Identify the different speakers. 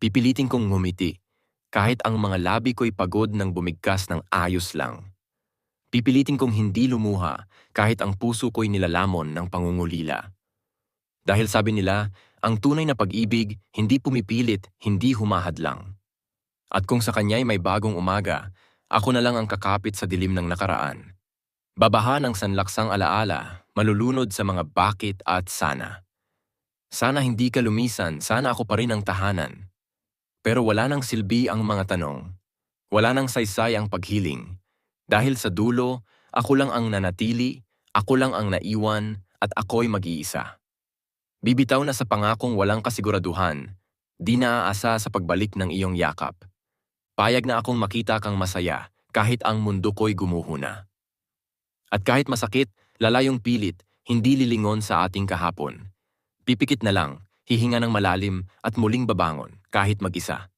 Speaker 1: Pipilitin kong ngumiti, kahit ang mga labi ko'y pagod ng bumigkas ng ayos lang. Pipilitin kong hindi lumuha, kahit ang puso ko'y nilalamon ng pangungulila. Dahil sabi nila, ang tunay na pag-ibig, hindi pumipilit, hindi humahadlang. At kung sa kanya'y may bagong umaga, ako na lang ang kakapit sa dilim ng nakaraan. Babaha ng sanlaksang alaala, malulunod sa mga bakit at sana. Sana hindi ka lumisan, sana ako pa rin ang tahanan. Pero wala nang silbi ang mga tanong. Wala nang saysay ang paghiling. Dahil sa dulo, ako lang ang nanatili, ako lang ang naiwan, at ako'y mag-iisa. Bibitaw na sa pangakong walang kasiguraduhan, di naaasa sa pagbalik ng iyong yakap. Payag na akong makita kang masaya, kahit ang mundo ko'y gumuho na. At kahit masakit, lalayong pilit, hindi lilingon sa ating kahapon. Pipikit na lang, hihinga ng malalim at muling babangon kahit mag-isa.